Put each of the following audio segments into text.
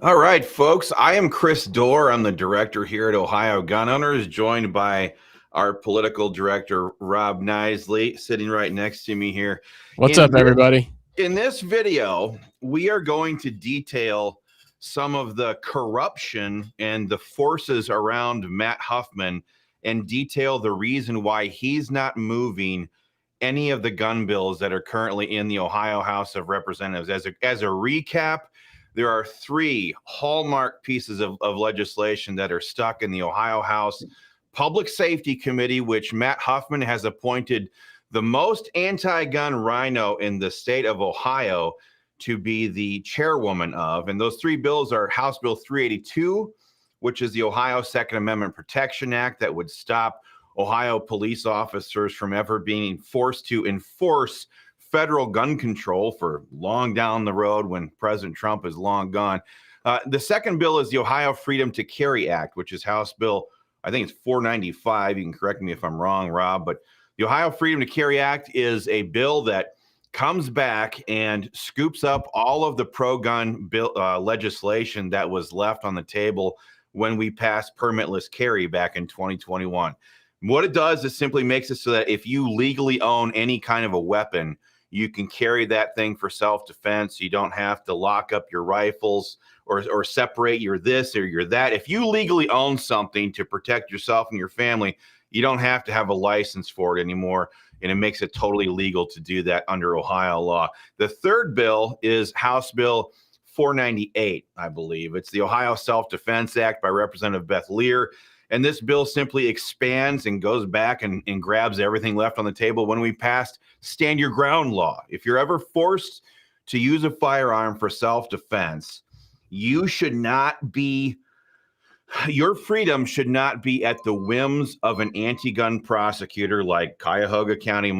All right, folks. I am Chris Dorr. I'm the director here at Ohio Gun Owners, joined by our political director, Rob Nisley, sitting right next to me here. What's up, everybody? In this video, we are going to detail some of the corruption and the forces around Matt Huffman and detail the reason why he's not moving any of the gun bills that are currently in the Ohio House of Representatives. As a recap, there are three hallmark pieces of legislation that are stuck in the Ohio House Public Safety Committee, which Matt Huffman has appointed the most anti-gun rhino in the state of Ohio to be the chairwoman of. And those three bills are House Bill 382, which is the Ohio Second Amendment Protection Act that would stop Ohio police officers from ever being forced to enforce federal gun control for long down the road when President Trump is long gone. The second bill is the Ohio Freedom to Carry Act, which is House Bill, I think it's 495. You can correct me if I'm wrong, Rob, but the Ohio Freedom to Carry Act is a bill that comes back and scoops up all of the pro-gun bill legislation that was left on the table when we passed permitless carry back in 2021. What it does is simply makes it so that if you legally own any kind of a weapon, you can carry that thing for self-defense. You don't have to lock up your rifles or separate your this or your that. If you legally own something to protect yourself and your family, you don't have to have a license for it anymore, and it makes it totally legal to do that under Ohio law. The third bill is House Bill 498, I believe. It's the Ohio Self-Defense Act by Representative Beth Lear. And this bill simply expands and goes back and grabs everything left on the table when we passed stand your ground law. If you're ever forced to use a firearm for self-defense, you should not be, your freedom should not be at the whims of an anti-gun prosecutor like Cuyahoga County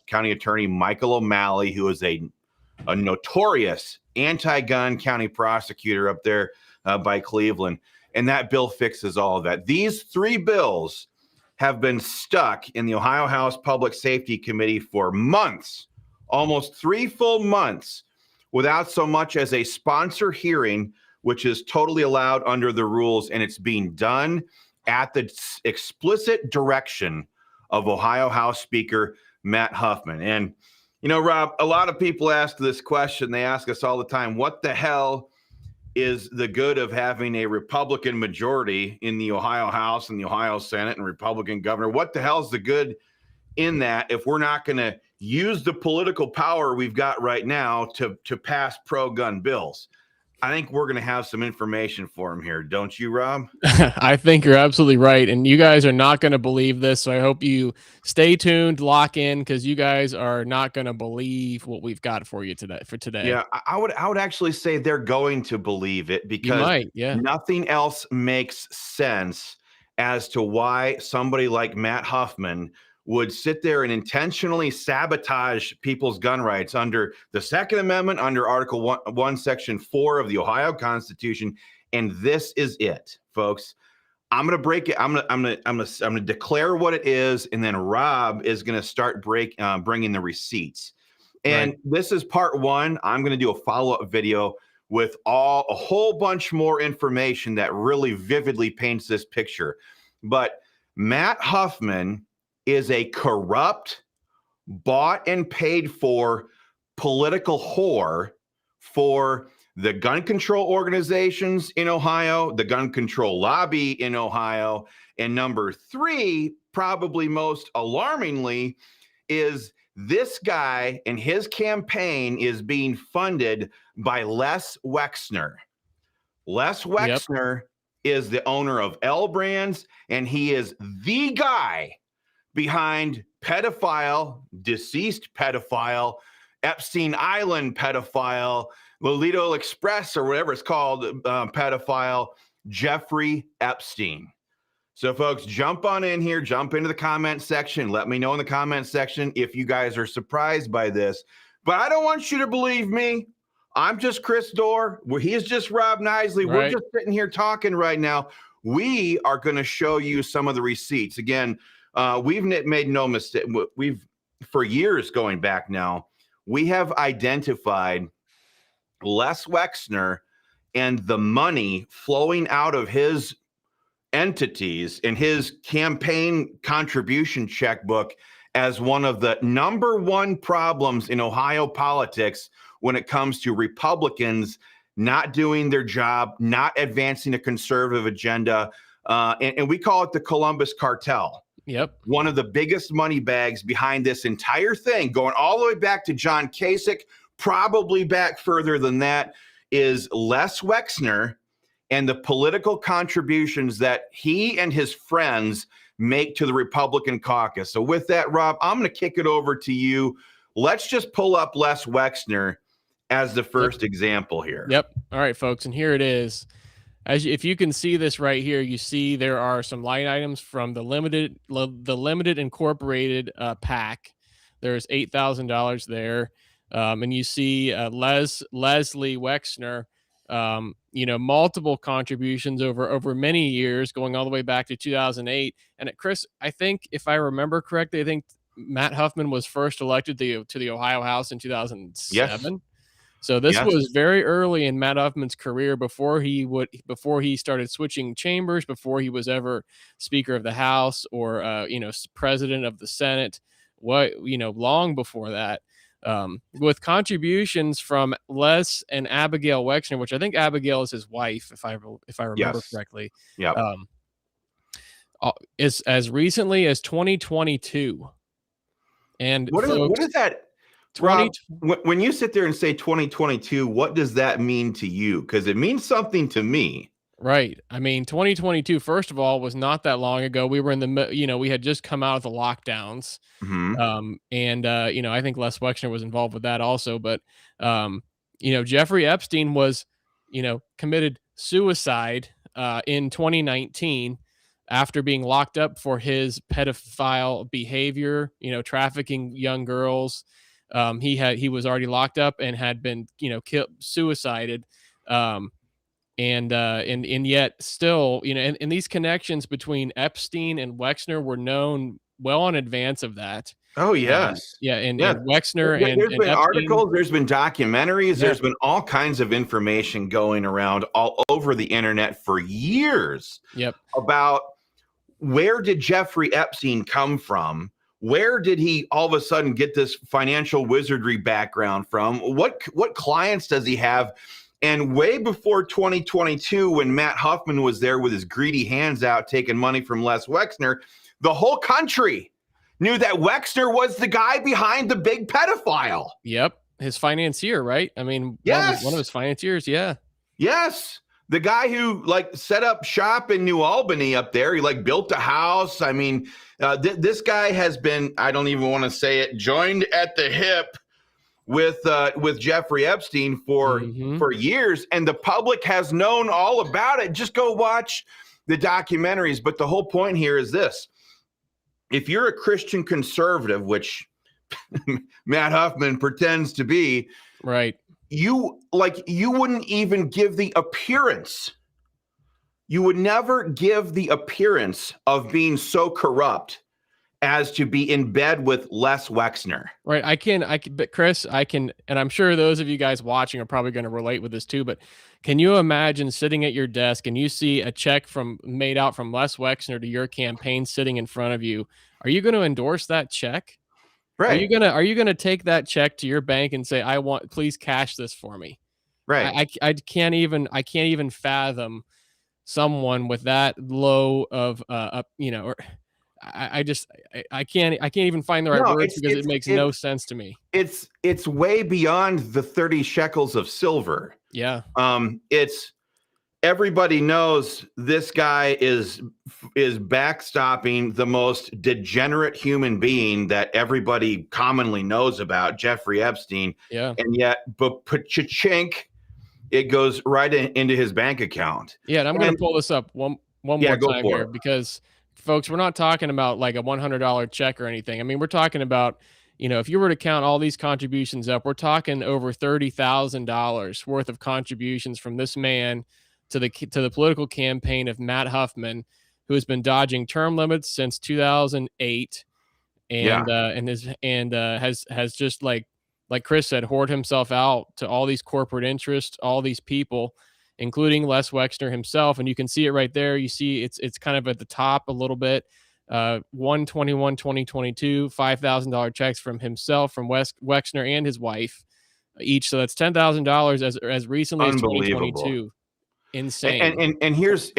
County Attorney Michael O'Malley, who is a notorious anti-gun county prosecutor up there by Cleveland. And that bill fixes all of that. These three bills have been stuck in the Ohio House Public Safety Committee for months, almost 3 full months, without so much as a sponsor hearing, which is totally allowed under the rules. And it's being done at the explicit direction of Ohio House Speaker Matt Huffman. And, you know, Rob, a lot of people ask this question. They ask us all the time, what the hell is the good of having a Republican majority in the Ohio House and the Ohio Senate and Republican governor? What the hell is the good in that if we're not going to use the political power we've got right now to pass pro-gun bills? I think we're going to have some information for him here. Don't you, Rob? I think you're absolutely right. And you guys are not going to believe this. So I hope you stay tuned, lock in, because you guys are not going to believe what we've got for you today. Yeah, I would actually say they're going to believe it because nothing else makes sense as to why somebody like Matt Huffman would sit there and intentionally sabotage people's gun rights under the Second Amendment, under Article 1, Section 4 of the Ohio Constitution. And this is it, folks. I'm going to break it. I'm going to declare what it is, and then Rob is going to start bringing the receipts. And this is part one. I'm going to do a follow-up video with a whole bunch more information that really vividly paints this picture. But Matt Huffman is a corrupt, bought and paid for political whore for the gun control organizations in Ohio, the gun control lobby in Ohio, and number three, probably most alarmingly, is this guy and his campaign is being funded by Les Wexner. Les Wexner is the owner of L Brands, and he is the guy behind deceased pedophile, Epstein Island pedophile, Lolito Express, or whatever it's called, pedophile, Jeffrey Epstein. So, folks, jump on in here, jump into the comment section. Let me know in the comment section if you guys are surprised by this. But I don't want you to believe me. I'm just Chris Dorr. He is just Rob Nisley. We're just sitting here talking right now. We are going to show you some of the receipts. Again, we've made no mistake. For years going back now, we have identified Les Wexner and the money flowing out of his entities in his campaign contribution checkbook as one of the number one problems in Ohio politics when it comes to Republicans not doing their job, not advancing a conservative agenda. And we call it the Columbus Cartel. Yep. One of the biggest money bags behind this entire thing, going all the way back to John Kasich, probably back further than that, is Les Wexner and the political contributions that he and his friends make to the Republican caucus. So with that, Rob, I'm going to kick it over to you. Let's just pull up Les Wexner as the first example here. Yep. All right, folks. And here it is. If you can see this right here, you see there are some line items from the limited incorporated PAC. There's $8,000 there. And you see Leslie Wexner, multiple contributions over many years, going all the way back to 2008. And Chris, I think if I remember correctly, I think Matt Huffman was first elected to the Ohio House in 2007. Yes. So this was very early in Matt Huffman's career before he started switching chambers, before he was ever Speaker of the House or President of the Senate. Long before that. With contributions from Les and Abigail Wexner, which I think Abigail is his wife, if I remember correctly. Yeah. Is as recently as 2022. And what is that? Rob, when you sit there and say 2022, what does that mean to you? Because it means something to me. Right. I mean, 2022, first of all, was not that long ago. We were we had just come out of the lockdowns. Mm-hmm. I think Les Wexner was involved with that also. But, Jeffrey Epstein was, committed suicide in 2019 after being locked up for his pedophile behavior, trafficking young girls. He was already locked up and had been, suicided. And yet still, and these connections between Epstein and Wexner were known well in advance of that. Oh, yes. And Wexner and there's been Epstein, articles, there's been documentaries, Yeah. There's been all kinds of information going around all over the internet for years. Yep. About where did Jeffrey Epstein come from? Where did he all of a sudden get this financial wizardry background from? What clients does he have? And way before 2022, when Matt Huffman was there with his greedy hands out taking money from Les Wexner, the whole country knew that Wexner was the guy behind the big pedophile. Yep. His financier, right? I mean, yes. One of his financiers. Yeah. Yes. The guy who set up shop in New Albany up there. He built a house. I mean, this guy has been, I don't even want to say it, joined at the hip with Jeffrey Epstein for years, and the public has known all about it. Just go watch the documentaries. But the whole point here is this: if you're a Christian conservative, which Matt Huffman pretends to be, right? You wouldn't even give the appearance. You would never give the appearance of being so corrupt as to be in bed with Les Wexner. Right. But Chris, and I'm sure those of you guys watching are probably going to relate with this too, but can you imagine sitting at your desk and you see a check made out from Les Wexner to your campaign sitting in front of you? Are you going to endorse that check? Right. Are you gonna take that check to your bank and say, please cash this for me? Right. I can't even fathom someone with that low of I can't even find the right words because it makes no sense to me. It's way beyond the 30 shekels of silver. Yeah. Everybody knows this guy is backstopping the most degenerate human being that everybody commonly knows about, Jeffrey Epstein. Yeah. And yet, but cha-chink, it goes right into his bank account. Yeah, and I'm going to pull this up one more time here because, folks, we're not talking about like a $100 check or anything. I mean, we're talking about, if you were to count all these contributions up, we're talking over $30,000 worth of contributions from this man to the political campaign of Matt Huffman, who has been dodging term limits since 2008, and has just like Chris said, hoard himself out to all these corporate interests, all these people, including Les Wexner himself. And you can see it right there. You see it's kind of at the top a little bit. 1/21/2022, $5,000 checks from himself, from Wexner and his wife each. So that's $10,000 as recently as Unbelievable. 2022. Insane. And here's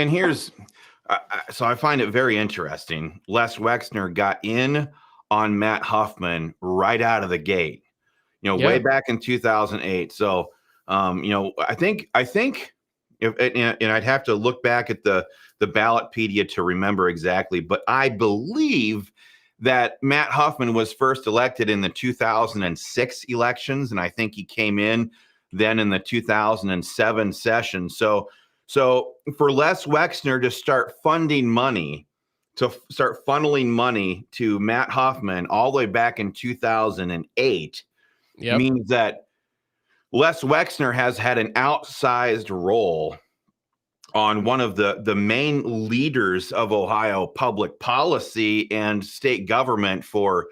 so I find it very interesting. Les Wexner got in on Matt Huffman right out of the gate, way back in 2008. So, I think if, and I'd have to look back at the Ballotpedia to remember exactly, but I believe that Matt Huffman was first elected in the 2006 elections, and I think he came in then in the 2007 session. So for Les Wexner to start funneling money to Matt Huffman all the way back in 2008 means that Les Wexner has had an outsized role on one of the main leaders of Ohio public policy and state government for,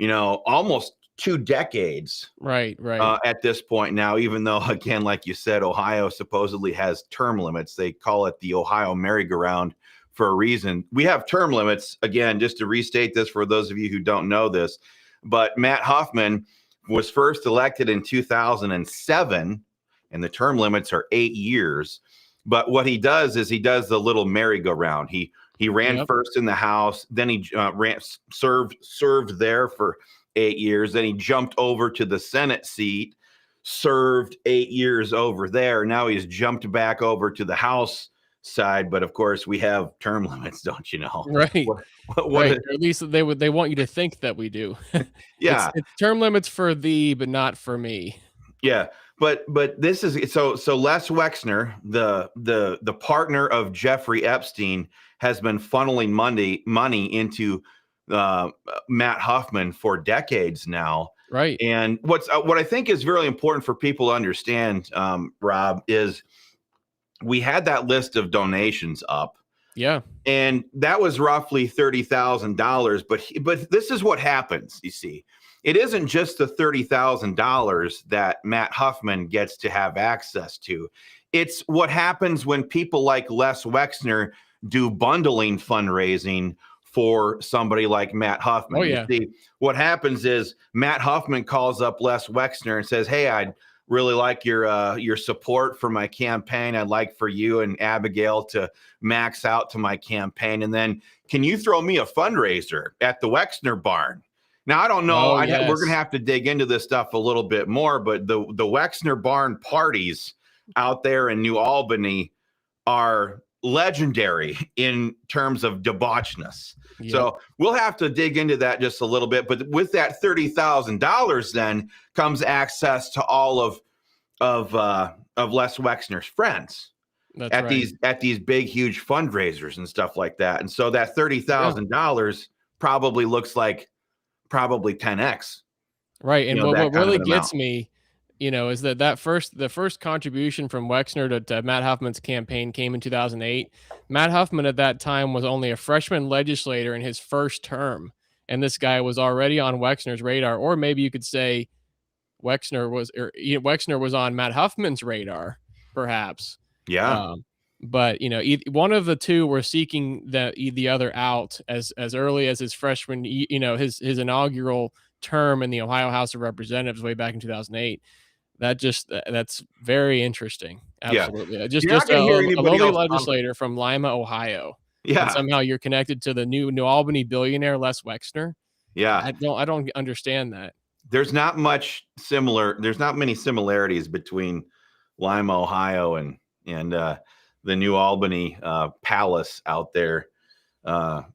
almost 2 decades. Right. At this point now, even though, again, like you said, Ohio supposedly has term limits. They call it the Ohio merry-go-round for a reason. We have term limits, again, just to restate this for those of you who don't know this, but Matt Huffman was first elected in 2007, and the term limits are 8 years. But what he does is he does the little merry-go-round. He ran first in the House, then he served there for 8 years. Then he jumped over to the Senate seat, served 8 years over there. Now he's jumped back over to the House side. But of course, we have term limits, don't you know? Right. Right. Or at least they want you to think that we do. Yeah. It's term limits for thee, but not for me. Yeah. But this is so Les Wexner, the partner of Jeffrey Epstein, has been funneling money into Matt Huffman for decades now. Right. And what I think is really important for people to understand, Rob, is we had that list of donations up. Yeah. And that was roughly $30,000. But this is what happens, you see. It isn't just the $30,000 that Matt Huffman gets to have access to. It's what happens when people like Les Wexner do bundling fundraising for somebody like Matt Huffman. Oh, yeah. You see, what happens is Matt Huffman calls up Les Wexner and says, "Hey, I'd really like your support for my campaign. I'd like for you and Abigail to max out to my campaign. And then can you throw me a fundraiser at the Wexner barn?" Now, I don't know. We're going to have to dig into this stuff a little bit more, but the Wexner barn parties out there in New Albany are legendary in terms of debauchness. Yep. So we'll have to dig into that just a little bit. But with that $30,000 then comes access to all of Les Wexner's friends. That's at right. at these big, huge fundraisers and stuff like that. And so that $30,000 probably looks like probably 10x. Right. And what really gets me, is that the first contribution from Wexner to Matt Huffman's campaign came in 2008. Matt Huffman at that time was only a freshman legislator in his first term. And this guy was already on Wexner's radar, or maybe you could say Wexner was on Matt Huffman's radar, perhaps. Yeah. But one of the two were seeking the other out as early as his freshman, his inaugural term in the Ohio House of Representatives way back in 2008. That's very interesting. Absolutely. Yeah. Just a lowly legislator from Lima, Ohio. Yeah. And somehow you're connected to the New Albany billionaire Les Wexner. Yeah. I don't understand that. There's not many similarities between Lima, Ohio and the New Albany palace out there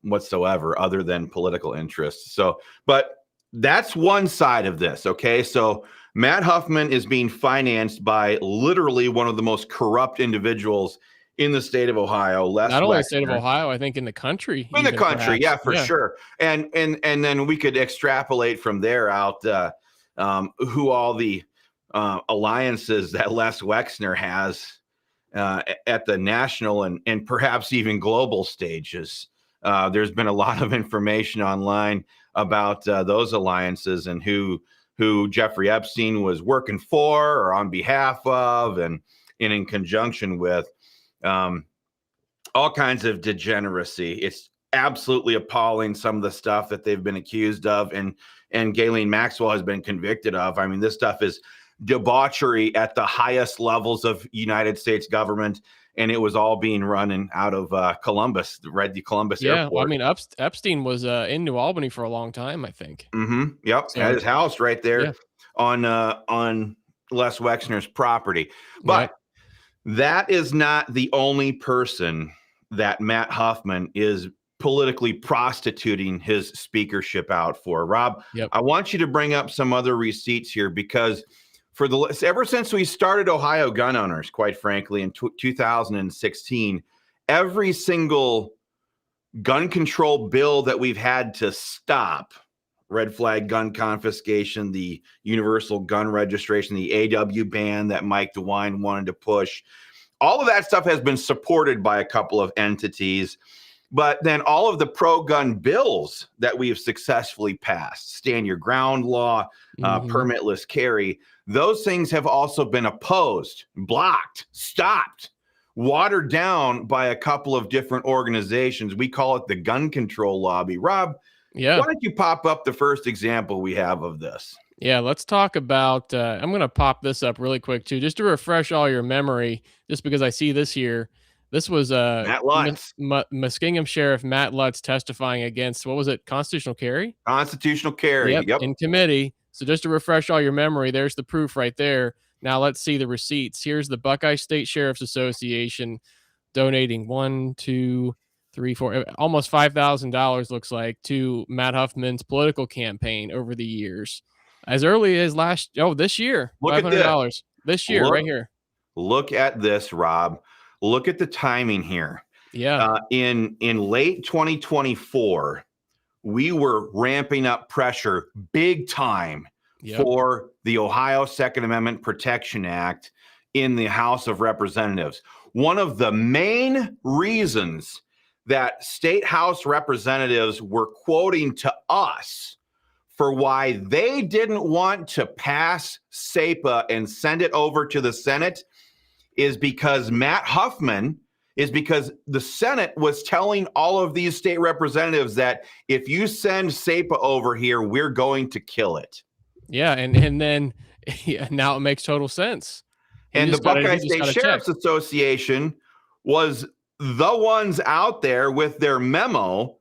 whatsoever, other than political interests. So, but that's one side of this. Okay. So Matt Huffman is being financed by literally one of the most corrupt individuals in the state of Ohio. Not only the state of Ohio, I think in the country. In the country, yeah, for sure. And then we could extrapolate from there out who all the alliances that Les Wexner has at the national and perhaps even global stages. There's been a lot of information online about those alliances and who Jeffrey Epstein was working for or on behalf of, and and in conjunction with all kinds of degeneracy. It's absolutely appalling, some of the stuff that they've been accused of and Ghislaine Maxwell has been convicted of. I mean, this stuff is debauchery at the highest levels of United States government, and it was all being run out of Columbus, the Columbus airport. Well, I mean, Epstein was in New Albany for a long time, I think. Yep, So, at his house right there on Les Wexner's property. But that is not the only person that Matt Huffman is politically prostituting his speakership out for. Rob, I want you to bring up some other receipts here, because ever since we started Ohio gun owners, quite frankly, in 2016, every single gun control bill that we've had to stop, red flag gun confiscation, the universal gun registration, the AW ban that Mike DeWine wanted to push, all of that stuff has been supported by a couple of entities. But then all of the pro-gun bills that we have successfully passed, stand your ground law, permitless carry, those things have also been opposed, blocked, stopped, watered down by a couple of different organizations. We call it the gun control lobby. Rob, why don't you pop up the first example we have of this? Yeah, let's talk about, I'm going to pop this up really quick too, just to refresh all your memory, just because I see this here. This was Matt Lutz. Muskingum Sheriff Matt Lutz testifying against, what was it, constitutional carry? Constitutional carry, yep. In committee. So just to refresh all your memory, there's the proof right there. Now let's see the receipts. Here's the Buckeye State Sheriff's Association donating almost $5,000 looks like to Matt Huffman's political campaign over the years. As early as this year, $500 this year, right here. Look at this, Rob. Look at the timing here. Yeah. In late 2024, we were ramping up pressure big time for the Ohio Second Amendment Protection Act in the House of Representatives. One of the main reasons that state House representatives were quoting to us for why they didn't want to pass SEPA and send it over to the Senate is because the Senate was telling all of these state representatives that if you send SEPA over here, we're going to kill it. Yeah, and then now it makes total sense. And the Buckeye State Sheriff's Association was the ones out there with their memo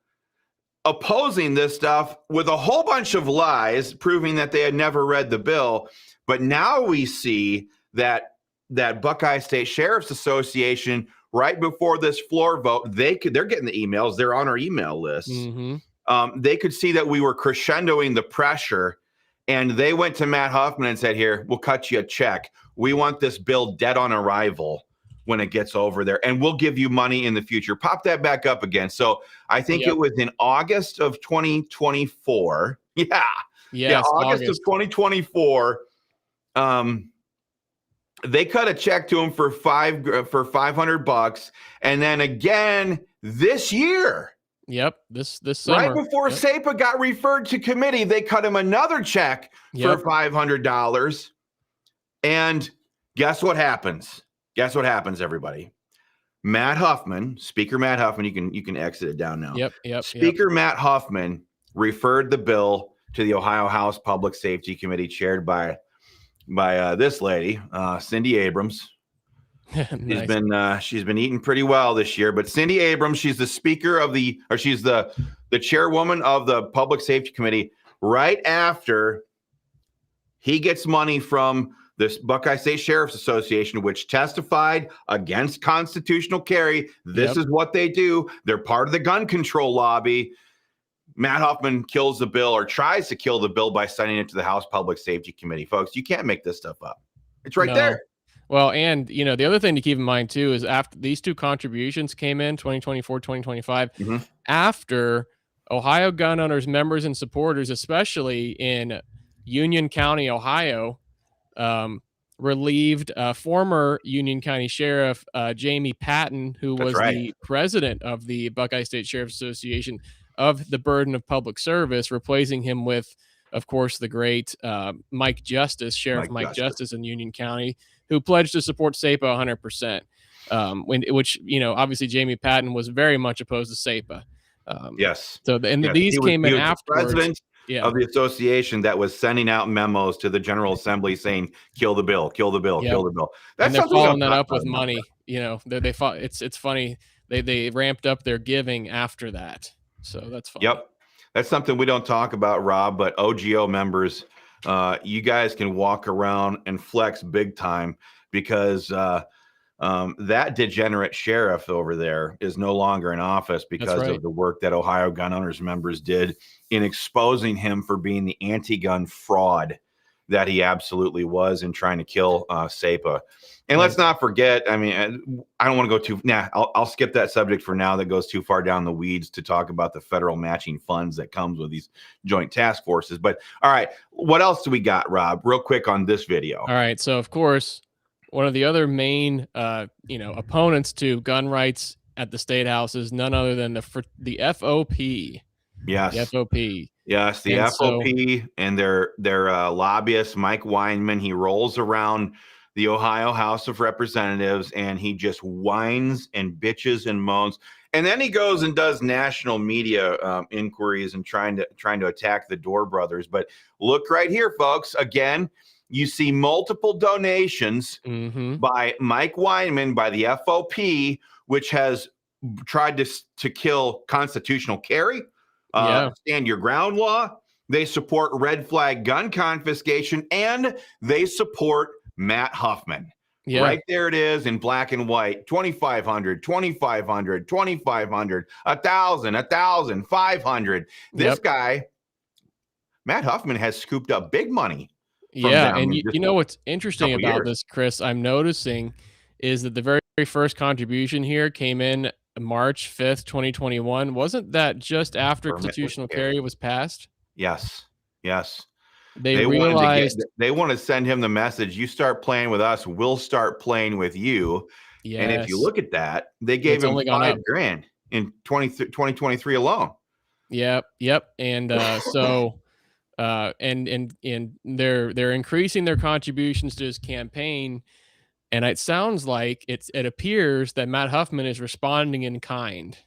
opposing this stuff with a whole bunch of lies, proving that they had never read the bill. But now we see that Buckeye State Sheriff's Association, right before this floor vote, they're getting the emails. They're on our email list. They could see that we were crescendoing the pressure, and they went to Matt Huffman and said, "Here, we'll cut you a check. We want this bill dead on arrival when it gets over there, and we'll give you money in the future." Pop that back up again. So I think it was in August of 2024. August of 2024. They cut a check to him for $500, and then again this year. This summer. Right before SEPA got referred to committee, they cut him another check for $500. And guess what happens? Everybody? Matt Huffman, Speaker Matt Huffman, you can exit it down now. Speaker Matt Huffman referred the bill to the Ohio House Public Safety Committee, chaired by this lady, Cindy Abrams. Nice. She's been eating pretty well this year, but Cindy Abrams, she's the she's the chairwoman of the Public Safety Committee. Right after he gets money from this Buckeye State Sheriff's Association, which testified against constitutional carry. This is what they do. They're part of the gun control lobby. Matt Huffman kills the bill, or tries to kill the bill, by sending it to the House Public Safety Committee. Folks, you can't make this stuff up. It's right there. Well, and the other thing to keep in mind too is after these two contributions came in 2024, 2025, after Ohio gun owners, members, and supporters, especially in Union County, Ohio, relieved former Union County Sheriff Jamie Patton, who was the president of the Buckeye State Sheriff's Association, of the burden of public service, replacing him with, of course, the great Mike Justice, Sheriff Mike Justice in Union County, who pledged to support SEPA 100%. Which, you know, obviously Jamie Patton was very much opposed to SEPA. Yes. So Yes. these came in he was the afterwards. president Yeah. of the association that was sending out memos to the General Assembly saying, kill the bill, kill the bill, Yep. kill the bill. And That's they're something we following don't that talk up with about enough. money. You know, they fought. It's funny. They ramped up their giving after that. So that's fun. Yep. That's something we don't talk about, Rob, but OGO members, you guys can walk around and flex big time because that degenerate sheriff over there is no longer in office because of the work that Ohio gun owners members did in exposing him for being the anti-gun fraud that he absolutely was in trying to kill SEPA. And let's not forget, I mean, I don't want to go too, I'll skip that subject for now. That goes too far down the weeds to talk about the federal matching funds that comes with these joint task forces. But all right, what else do we got, Rob, real quick on this video? All right. So of course, one of the other main, opponents to gun rights at the state house is none other than the FOP. Yes. The FOP. Yes, the FOP and their lobbyist, Mike Weinman, he rolls around the Ohio House of Representatives and he just whines and bitches and moans. And then he goes and does national media inquiries and trying to attack the Dorr brothers. But look right here, folks. Again, you see multiple donations by Mike Weinman, by the FOP, which has tried to kill constitutional carry, stand your ground law. They support red flag gun confiscation, and they support Matt Huffman. Yeah. Right there it is in black and white. 2,500, 2,500, 2,500, 1,000, 1,000, 500. This guy, Matt Huffman, has scooped up big money. Yeah, and you know what's interesting about this, Chris, I'm noticing is that the very first contribution here came in March 5th, 2021. Wasn't that just after constitutional carry was passed? Yes. Yes. They realized they want to send him the message, you start playing with us, we'll start playing with you. Yes. And if you look at that, they gave him $5,000 in 2023 alone. Yep. And and they're increasing their contributions to his campaign, and it sounds like it appears that Matt Huffman is responding in kind.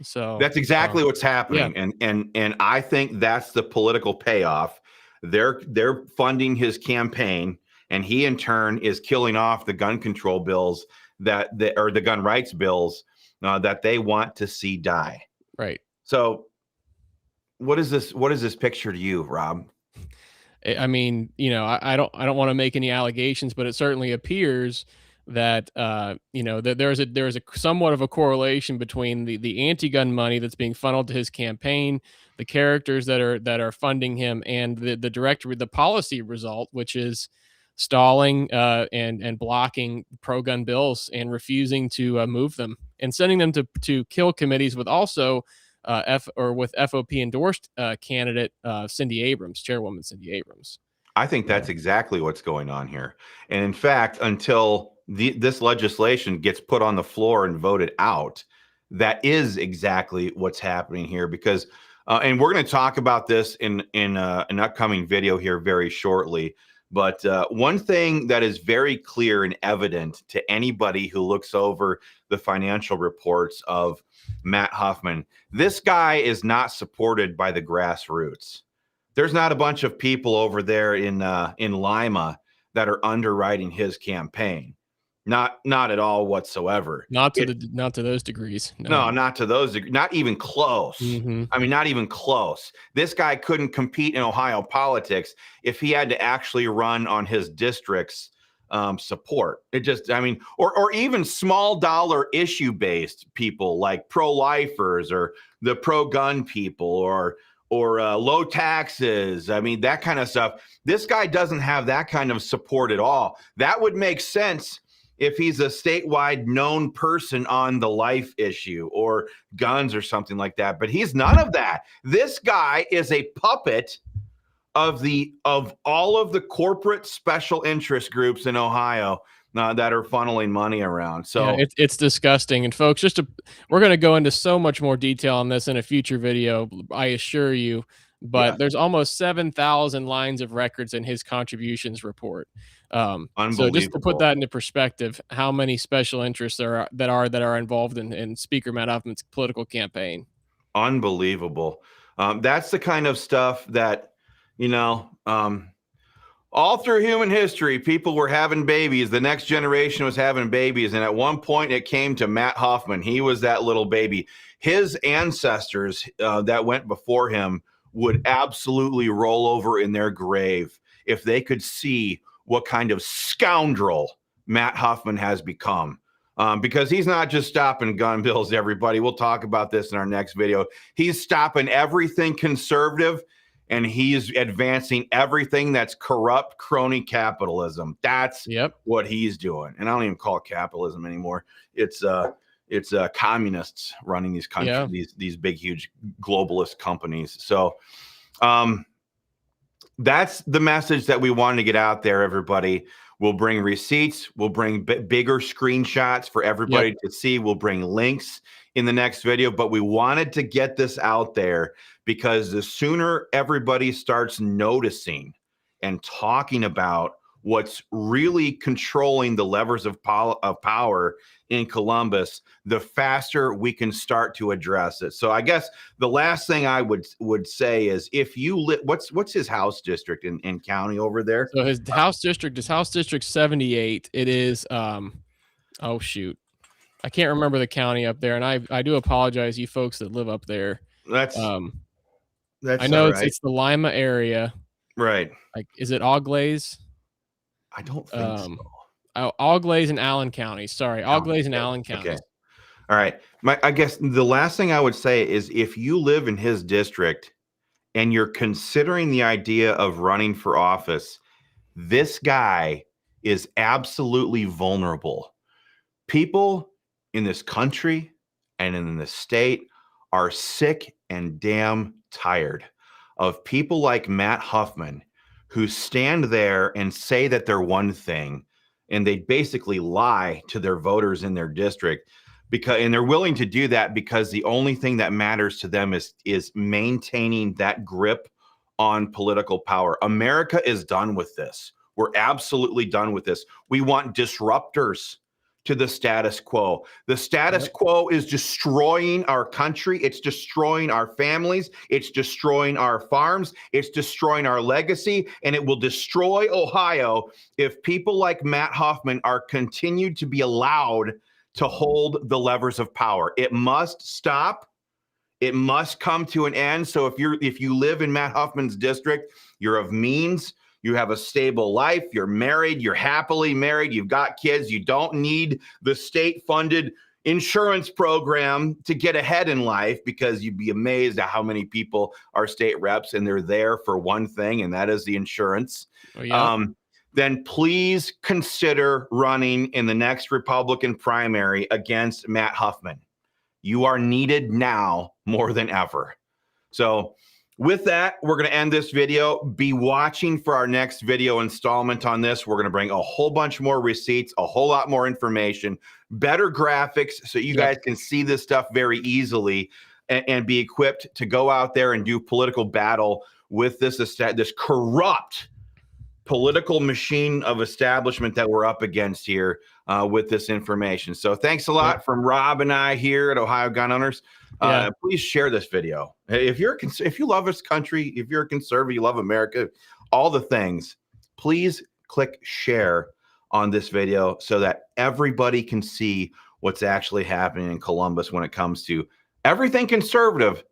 So that's exactly what's happening. Yeah. And I think that's the political payoff. They're funding his campaign, and he in turn is killing off the gun control bills or the gun rights bills that they want to see die. Right. So what is this picture to you, Rob? I mean, I don't want to make any allegations, but it certainly appears that that there's a somewhat of a correlation between the anti-gun money that's being funneled to his campaign, the characters that are funding him, and the policy result, which is stalling and blocking pro-gun bills and refusing to move them and sending them to kill committees with also with FOP endorsed candidate Chairwoman Cindy Abrams. I think that's exactly what's going on here. And in fact, until this legislation gets put on the floor and voted out, that is exactly what's happening here. Because, and we're going to talk about this in an upcoming video here very shortly. But one thing that is very clear and evident to anybody who looks over the financial reports of Matt Huffman, this guy is not supported by the grassroots. There's not a bunch of people over there in Lima that are underwriting his campaign. Not at all whatsoever. Not to those degrees. No, not to those degrees. Not even close. I mean, not even close. This guy couldn't compete in Ohio politics if he had to actually run on his district's support. It just, I mean, or even small dollar issue based people like pro-lifers or the pro-gun people or low taxes. I mean, that kind of stuff. This guy doesn't have that kind of support at all. That would make sense if he's a statewide known person on the life issue or guns or something like that. But he's none of that. This guy is a puppet of all of the corporate special interest groups in Ohio that are funneling money around. So yeah, it's disgusting. And folks, we're going to go into so much more detail on this in a future video, I assure you. But there's almost 7,000 lines of records in his contributions report. So just to put Unbelievable. that into perspective, how many special interests that are involved in Speaker Matt Huffman's political campaign. Unbelievable. That's the kind of stuff that, you know, all through human history, people were having babies. The next generation was having babies. And at one point, it came to Matt Huffman. He was that little baby. His ancestors that went before him would absolutely roll over in their grave if they could see what kind of scoundrel Matt Huffman has become. Because he's not just stopping gun bills, everybody. We'll talk about this in our next video. He's stopping everything conservative, and he's advancing everything that's corrupt crony capitalism. That's what he's doing. And I don't even call it capitalism anymore. It's communists running these countries, these big, huge globalist companies. So that's the message that we wanted to get out there, everybody. We'll bring receipts. We'll bring bigger screenshots for everybody to see. We'll bring links in the next video, but we wanted to get this out there because the sooner everybody starts noticing and talking about what's really controlling the levers of power in Columbus, the faster we can start to address it. So I guess the last thing I would say is, if you what's his House district in county over there? So his House district is House District 78. It is oh shoot, I can't remember the county up there, and I do apologize, you folks that live up there. That's I know it's the Lima area, right? Like, is it Auglaize? I don't think so. Auglaize and Allen counties. Sorry, Auglaize and Allen counties. Okay. All right. I guess the last thing I would say is, if you live in his district and you're considering the idea of running for office, this guy is absolutely vulnerable. People in this country and in the state are sick and damn tired of people like Matt Huffman, who stand there and say that they're one thing, and they basically lie to their voters in their district, and they're willing to do that because the only thing that matters to them is maintaining that grip on political power. America is done with this. We're absolutely done with this. We want disruptors to the status quo. The status quo is destroying our country. It's destroying our families. It's destroying our farms. It's destroying our legacy. And it will destroy Ohio if people like Matt Huffman are continued to be allowed to hold the levers of power. It must stop. It must come to an end. So if you live in Matt Huffman's district, you're of means, you have a stable life, you're married, you're happily married, you've got kids, you don't need the state-funded insurance program to get ahead in life, because you'd be amazed at how many people are state reps and they're there for one thing, and that is the insurance. Then please consider running in the next Republican primary against Matt Huffman. You are needed now more than ever. So with that, we're going to end this video. Be watching for our next video installment on this. We're going to bring a whole bunch more receipts, a whole lot more information, better graphics, so you guys can see this stuff very easily and be equipped to go out there and do political battle with this corrupt political machine of establishment that we're up against here with this information. So thanks a lot from Rob and I here at Ohio Gun Owners. Please share this video. If you love this country, if you're a conservative, you love America, all the things, please click share on this video so that everybody can see what's actually happening in Columbus when it comes to everything conservative